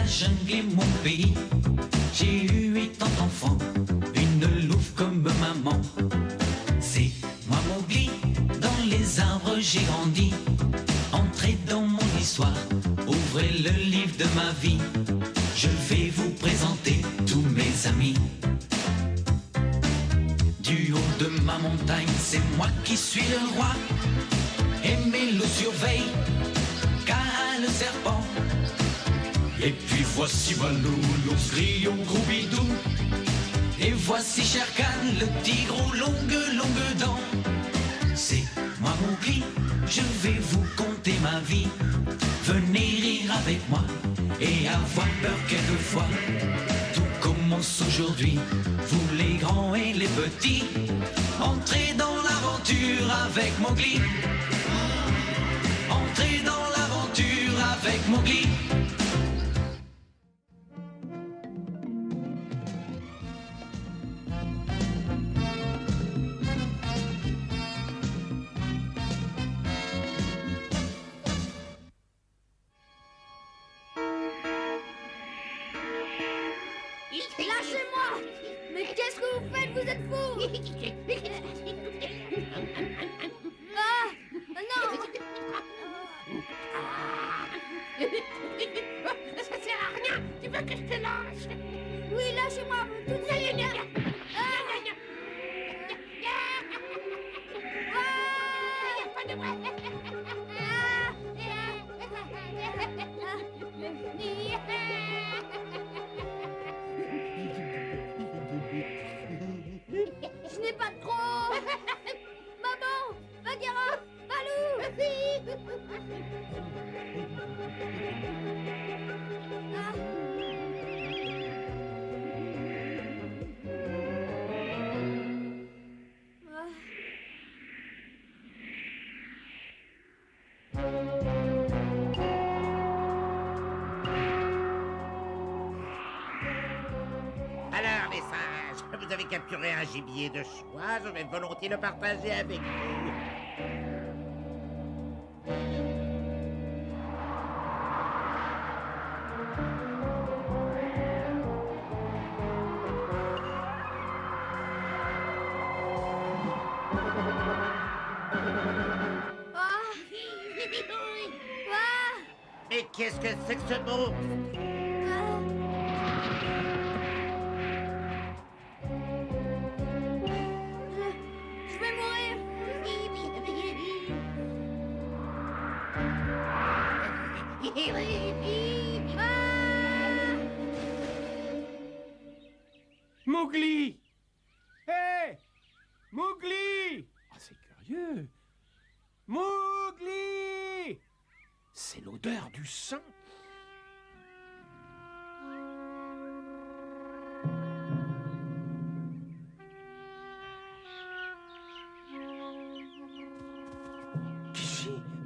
la jungle est mon pays. J'ai eu 80 enfants, une louve comme maman. C'est moi Mowgli, dans les arbres j'ai grandi. Entrez dans mon histoire, ouvrez le livre de ma vie. Je vais vous présenter tous mes amis. Du haut de ma montagne, c'est moi qui suis le roi. Et mes loups surveillent, car le serpent. Et puis voici Balou, l'ours gris au gros bidou. Et voici Shere Khan, le tigre aux longues dents. C'est moi Mowgli, je vais vous conter ma vie. Venez rire avec moi et avoir peur quelquefois. Tout commence aujourd'hui, vous les grands et les petits. Entrez dans l'aventure avec Mowgli. Entrez dans l'aventure avec Mowgli. Lâchez-moi! Mais qu'est-ce que vous faites? Vous êtes fous! Ah! Non! Ça sert à rien. Tu veux que je te lâche? Oui, lâchez-moi! Tout de suite! Pas de moi. Je n'ai pas de trop! Maman! Bagheera! Balou! Alors, les singes, vous avez capturé un gibier de choix, je vais volontiers le partager avec vous. Mais qu'est-ce que c'est que ce mot? Je vais mourir! Mowgli! Hé! Mowgli! Ah, c'est curieux. Mowgli! C'est l'odeur du sang.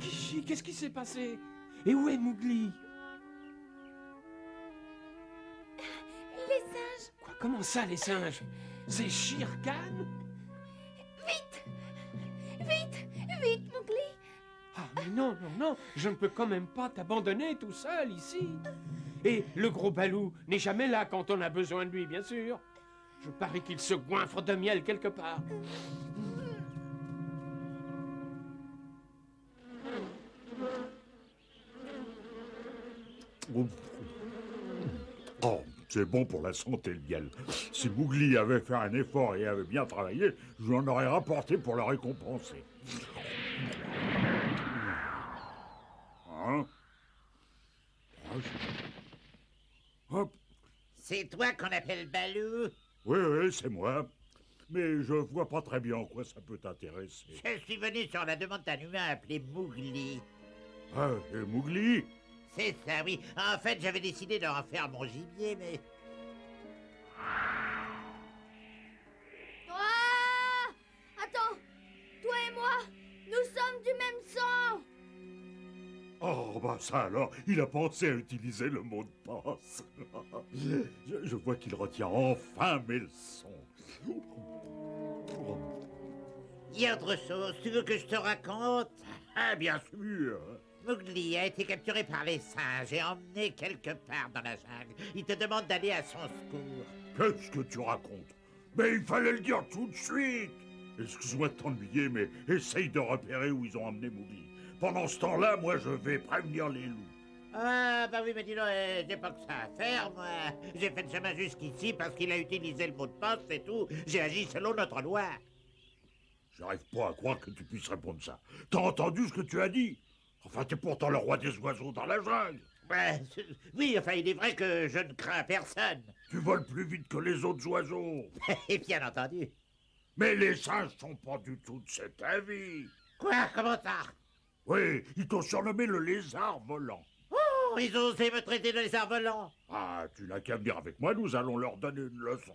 Kishi, qu'est-ce qui s'est passé? Et où est Mowgli? Les singes! Quoi, comment ça, les singes? C'est Shere Khan? Vite! Vite! Vite, Mowgli! Ah, mais non, je ne peux quand même pas t'abandonner tout seul ici. Et le gros Balou n'est jamais là quand on a besoin de lui, bien sûr. Je parie qu'il se goinfre de miel quelque part. Oh, c'est bon pour la santé, le miel. Si Mowgli avait fait un effort et avait bien travaillé, je lui en aurais rapporté pour le récompenser. Hein? Hop. C'est toi qu'on appelle Balou? Oui, c'est moi. Mais je vois pas très bien en quoi ça peut t'intéresser. Je suis venu sur la demande d'un humain appelé Mowgli. Ah, et Mowgli? C'est ça, oui. En fait, j'avais décidé de refaire mon gibier, mais... Ah! Attends! Toi et moi, nous sommes du même sang! Oh, bah ça alors, il a pensé à utiliser le mot de passe. Je vois qu'il retient enfin mes leçons. Il y a autre chose, tu veux que je te raconte? Ah, bien sûr. Mowgli a été capturé par les singes et emmené quelque part dans la jungle. Il te demande d'aller à son secours. Qu'est-ce que tu racontes? Mais il fallait le dire tout de suite. Excuse-moi de t'ennuyer, mais essaye de repérer où ils ont emmené Mowgli. Pendant ce temps-là, moi, je vais prévenir les loups. Ah, bah oui, mais dis donc, j'ai pas que ça à faire, moi. J'ai fait le chemin jusqu'ici parce qu'il a utilisé le mot de passe, c'est tout. J'ai agi selon notre loi. J'arrive pas à croire que tu puisses répondre ça. T'as entendu ce que tu as dit? Enfin, t'es pourtant le roi des oiseaux dans la jungle. Ouais, oui, enfin, il est vrai que je ne crains personne. Tu voles plus vite que les autres oiseaux. Et bien entendu. Mais les singes sont pas du tout de cet avis. Quoi? Comment ça? Oui, ils t'ont surnommé le lézard volant. Oh, ils ont osé me traiter de lézard volant. Ah, tu n'as qu'à venir avec moi, nous allons leur donner une leçon.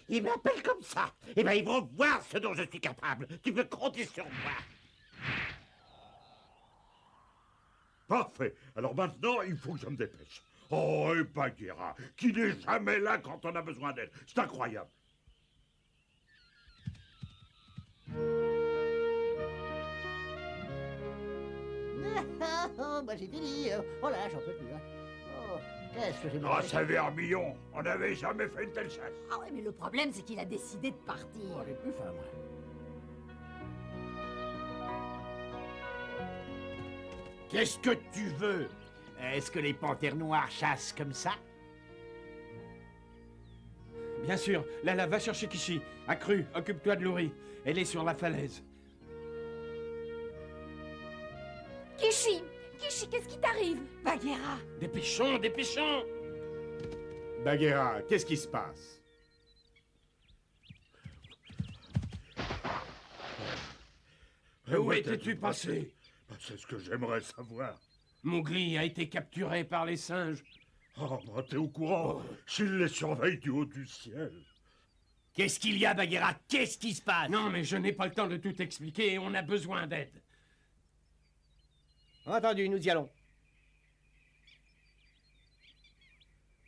Ils m'appellent comme ça. Eh ben, ils vont voir ce dont je suis capable. Tu peux compter sur moi. Parfait. Alors maintenant, il faut que je me dépêche. Oh, et Bagheera, qui n'est jamais là quand on a besoin d'aide. C'est incroyable. Oh, bah j'ai fini. Oh là, j'en peux plus. Hein. Oh, qu'est-ce que j'ai Ah, mangé? ça vermillon, on n'avait jamais fait une telle chasse. Ah ouais, mais le problème, c'est qu'il a décidé de partir. Oh, j'ai plus faim, moi. Qu'est-ce que tu veux? Est-ce que les panthères noires chassent comme ça? Bien sûr, Lala, va chercher Kishi. Accru, occupe-toi de Louri. Elle est sur la falaise. Kishi, Kishi, qu'est-ce qui t'arrive? Bagheera. Dépêchons, dépêchons! Bagheera, qu'est-ce qui se passe? Où étais-tu passé? C'est ce que j'aimerais savoir. Mowgli a été capturé par les singes. Oh, bah, t'es au courant. S'ils les surveillent du haut du ciel. Qu'est-ce qu'il y a, Bagheera? Qu'est-ce qui se passe? Non, mais je n'ai pas le temps de tout expliquer et on a besoin d'aide. Entendu, nous y allons.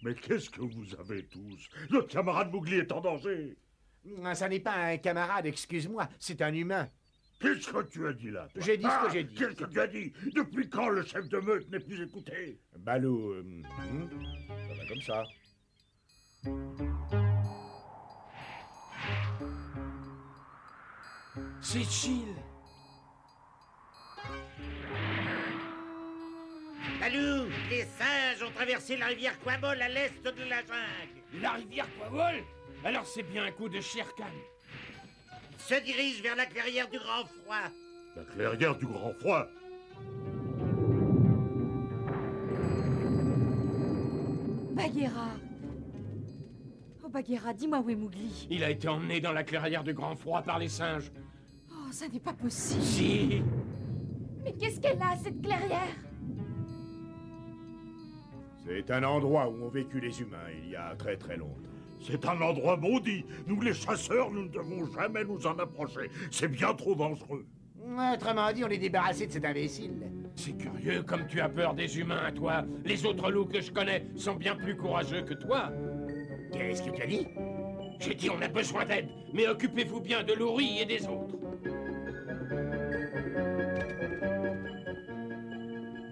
Mais qu'est-ce que vous avez tous? Notre camarade Mowgli est en danger. Ça n'est pas un camarade, excuse-moi, c'est un humain. Qu'est-ce que tu as dit là, toi? J'ai dit ce que j'ai dit. Qu'est-ce que tu as dit? Depuis quand le chef de meute n'est plus écouté? Balou, ça va comme ça. C'est chill. Balou, les singes ont traversé la rivière Kwabol à l'est de la jungle. La rivière Kwabol? Alors c'est bien un coup de Shere Khan. Ils se dirigent vers la clairière du Grand Froid. La clairière du Grand Froid. Bagheera. Oh, Bagheera, dis-moi où est Mowgli. Il a été emmené dans la clairière du Grand Froid par les singes. Oh, ça n'est pas possible. Si! Mais qu'est-ce qu'elle a, cette clairière? C'est un endroit où ont vécu les humains il y a très très longtemps. C'est un endroit maudit. Nous, les chasseurs, nous ne devons jamais nous en approcher. C'est bien trop dangereux. Autrement dit, on est débarrassé de cet imbécile. C'est curieux comme tu as peur des humains, toi. Les autres loups que je connais sont bien plus courageux que toi. Qu'est-ce que tu as dit? J'ai dit on a besoin d'aide, mais occupez-vous bien de Louri et des autres.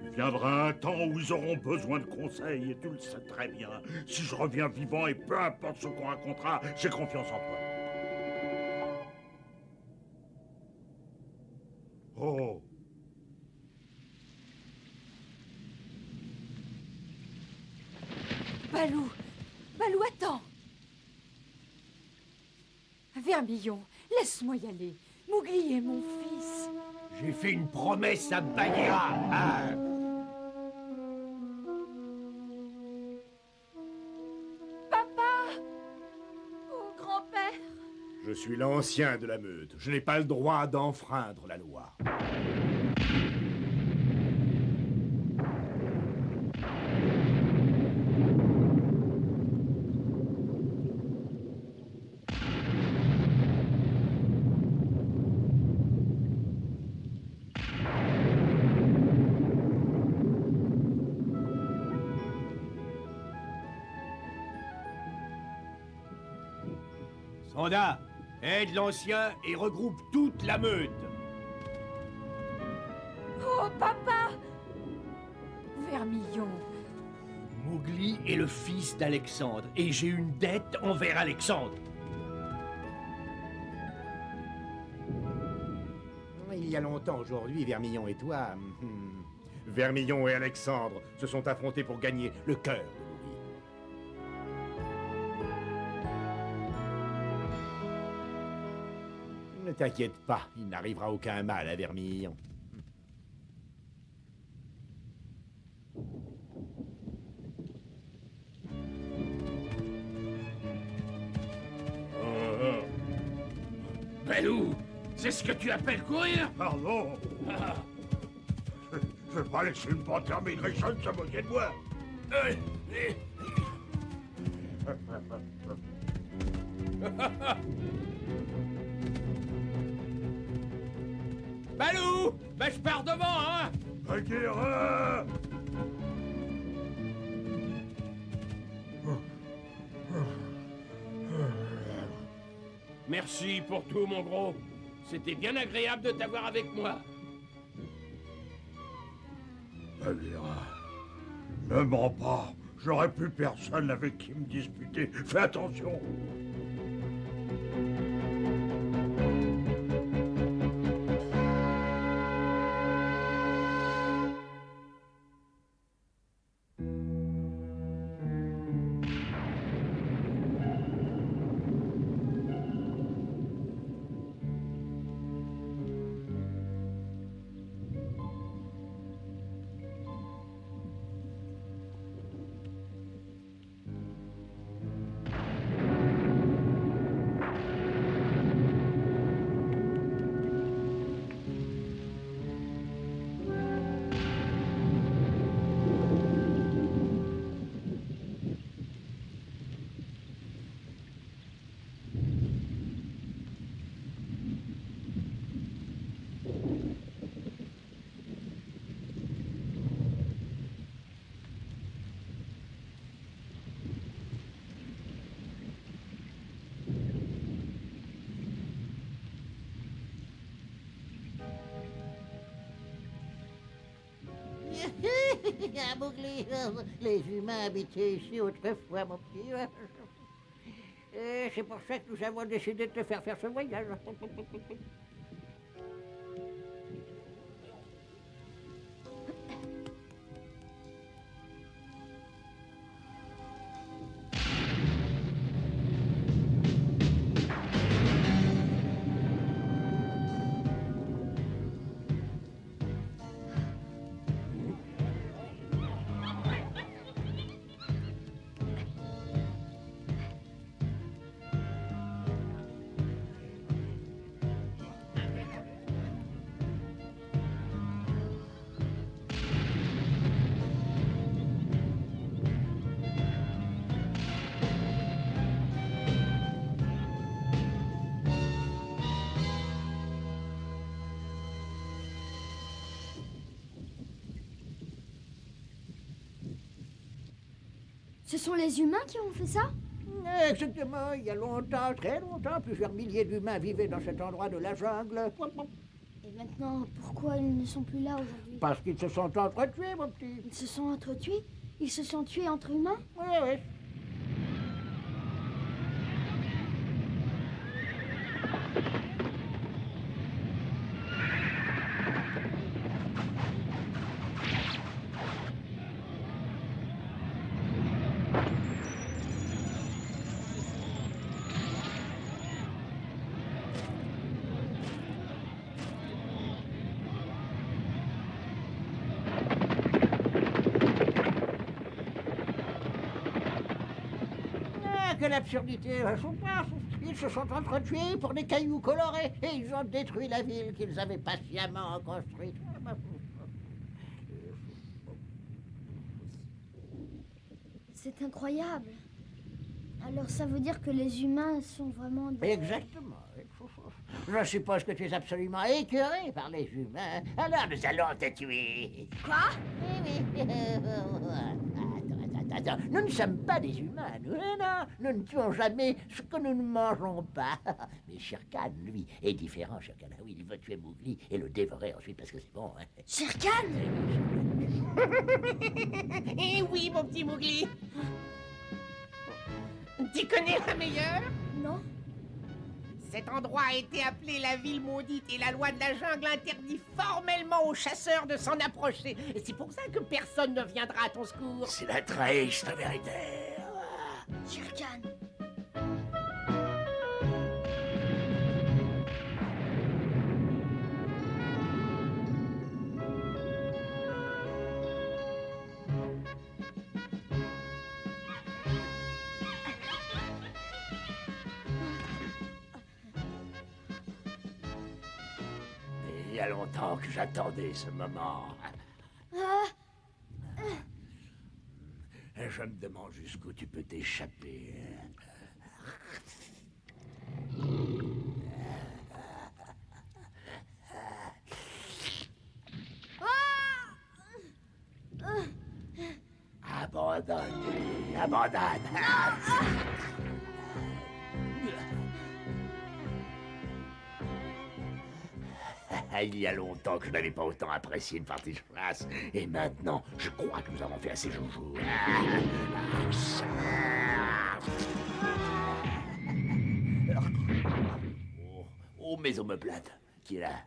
Il viendra un temps où ils auront besoin de conseils, et tu le sais très bien. Si je reviens vivant, et peu importe ce qu'on racontera, j'ai confiance en toi. Oh! Balou, Balou, attends. Vermillon, laisse-moi y aller. Mowgli est mon fils. J'ai fait une promesse à Bagheera. Ah, Papa! Oh, grand-père! je suis l'ancien de la meute. Je n'ai pas le droit d'enfreindre la loi. Sonda, aide l'ancien et regroupe toute la meute. Oh, papa! Vermillon. Mowgli est le fils d'Alexandre, et j'ai une dette envers Alexandre. Il y a longtemps aujourd'hui, Vermillon et toi... Vermillon et Alexandre se sont affrontés pour gagner le cœur de Louis. Ne t'inquiète pas, il n'arrivera aucun mal à Vermillon. Balou, c'est ce que tu appelles courir? Pardon. Je vais pas laisser une panthère maigrichonne se moquer de moi. Balou, ben je pars devant, hein. Bagheera! Merci pour tout, mon gros. C'était bien agréable de t'avoir avec moi. Bagheera, ne mens pas. J'aurais plus personne avec qui me disputer. Fais attention. Ah, Mowgli, les humains habitaient ici autrefois, mon petit. C'est pour ça que nous avons décidé de te faire ce voyage. Ce sont les humains qui ont fait ça? Exactement, il y a longtemps, très longtemps, plusieurs milliers d'humains vivaient dans cet endroit de la jungle. Et maintenant, pourquoi ils ne sont plus là aujourd'hui? Parce qu'ils se sont entretués, mon petit. Ils se sont entretués? Ils se sont tués entre humains? Oui, oui. Quelle absurdité! Ils se sont entretués pour des cailloux colorés et ils ont détruit la ville qu'ils avaient patiemment construite. C'est incroyable. Alors ça veut dire que les humains sont vraiment des... Exactement. Je suppose que tu es absolument écœuré par les humains. Alors nous allons te tuer. Quoi? Oui, oui. Attends, nous ne sommes pas des humains, nous, hein, non. Nous ne tuons jamais ce que nous ne mangeons pas. Mais Shere Khan, lui, est différent, Shere Khan. Ah oui, il veut tuer Mowgli et le dévorer ensuite parce que c'est bon, hein. Shere Khan. Eh oui, mon petit Mowgli. Tu connais la meilleure? Non. Cet endroit a été appelé la ville maudite et la loi de la jungle interdit formellement aux chasseurs de s'en approcher. Et c'est pour ça que personne ne viendra à ton secours. C'est la triste vérité. Shere Khan. Il y a longtemps que j'attendais ce moment. Je me demande jusqu'où tu peux t'échapper. Abandonne, abandonne. Il y a longtemps que je n'avais pas autant apprécié une partie de chasse. Et maintenant, je crois que nous avons fait assez joujou. Oh, mes omoplates. Qui est là?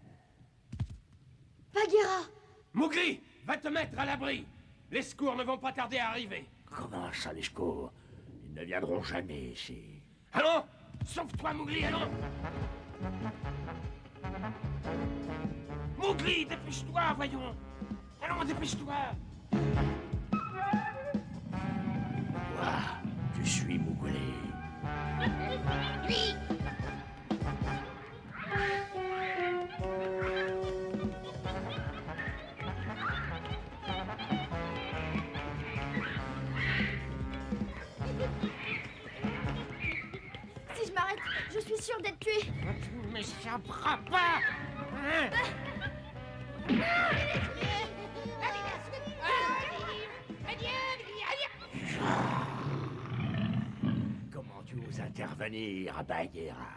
Bagheera. Mowgli, va te mettre à l'abri. Les secours ne vont pas tarder à arriver. Comment ça, les secours? Ils ne viendront jamais ici. Allons, sauve-toi, Mowgli, allons. Mowgli, dépêche-toi, voyons. Allons, dépêche-toi. Moi, je suis Mowgli. Oui. Si je m'arrête, je suis sûre d'être tuée. Tu ne m'échapperas pas. Hein? Comment tu oses intervenir, Bagheera?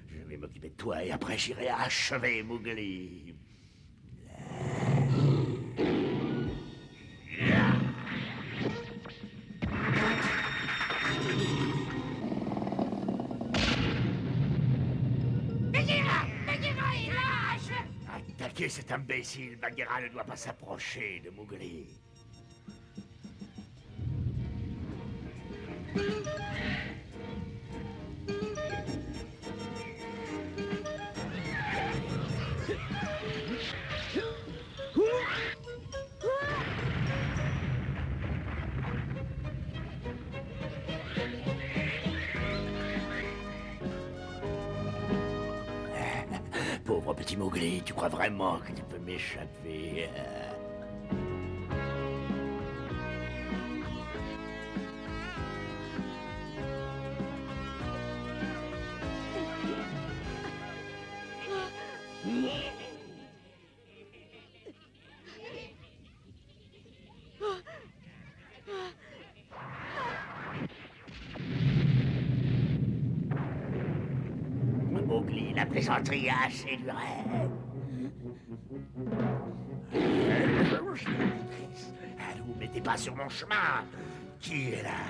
Je vais m'occuper de toi et après j'irai achever Mowgli. Bagheera est lâche. Attaquer cet imbécile, Bagheera ne doit pas s'approcher de Mowgli. Pauvre petit Mowgli, tu crois vraiment que tu peux m'échapper? Mowgli, la plaisanterie a assez duré. Ne vous mettez pas sur mon chemin. Qui est là?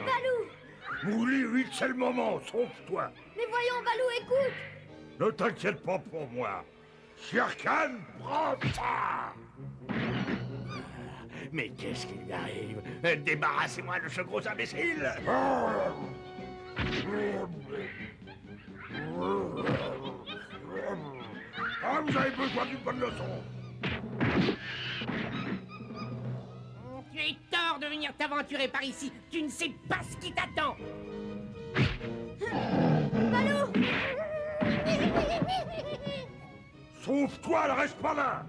Balou. Mowgli, vite, c'est le moment, sauve-toi. Mais voyons, Balou, écoute. Ne t'inquiète pas pour moi. Shere Khan, prends ça. Mais qu'est-ce qui lui arrive? Débarrassez-moi de ce gros imbécile! Ah, vous avez besoin d'une bonne leçon. Tu es tort de venir t'aventurer par ici. Tu ne sais pas ce qui t'attend. Balou. Sauve-toi, ne reste pas là.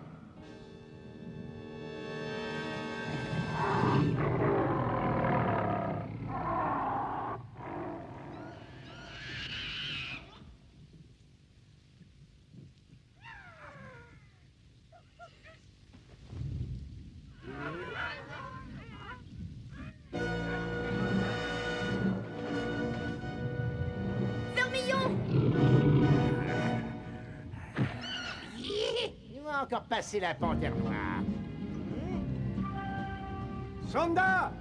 pas encore passé la panthère noire. Sonda!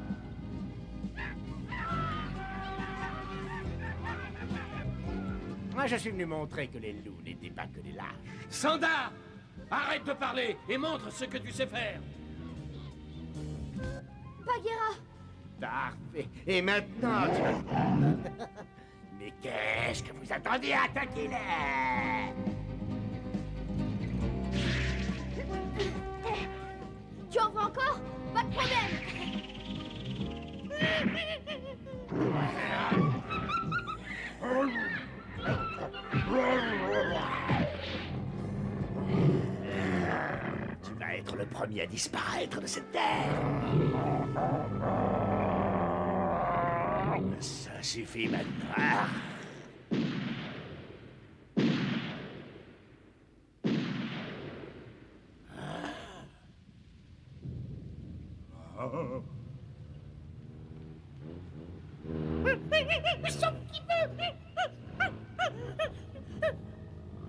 Moi, je suis venu montrer que les loups n'étaient pas que des lâches. Sanda! Arrête de parler et montre ce que tu sais faire. Bagheera, Parfait. Et maintenant, tu vas... Mais qu'est-ce que vous attendiez à attaquer là? tu en veux encore? Pas de problème. Tu vas être le premier à disparaître de cette terre. Ça suffit maintenant.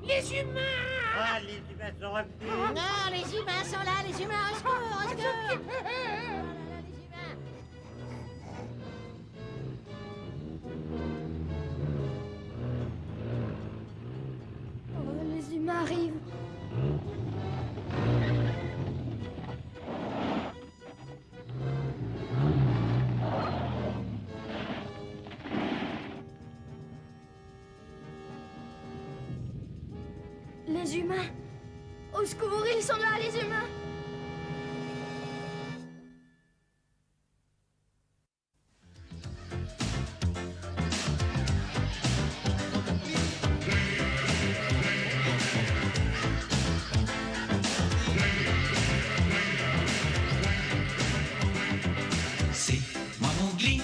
Les humains! Ah, les humains sont revenus. Non, les humains sont là, les humains, au secours, au secours. Oh, les humains arrivent. Les humains! Au secours, ils sont là, les humains! C'est moi Mowgli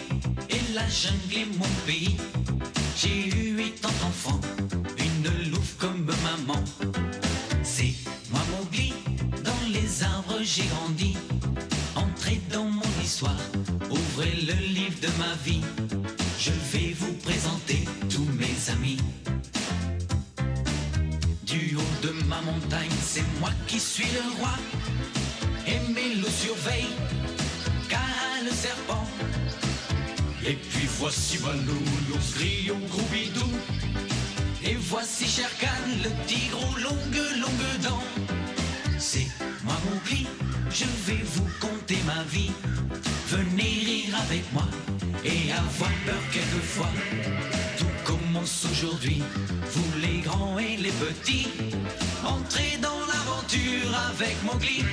et la jungle est mon pays. J'ai eu 8 ans d'enfant, une louve comme maman. C'est moi Mowgli, dans les arbres j'ai grandi. Entrez dans mon histoire, ouvrez le livre de ma vie. Je vais vous présenter tous mes amis. Du haut de ma montagne, c'est moi qui suis le roi. Et mes loups surveillent, car le serpent. Et puis voici Balou, l'ours gris au gros bidou. Et voici Shere Khan, le tigre aux longues dents. C'est moi Mowgli, je vais vous conter ma vie. Venez rire avec moi et avoir peur quelquefois. Tout commence aujourd'hui, vous les grands et les petits. Entrez dans l'aventure avec Mowgli.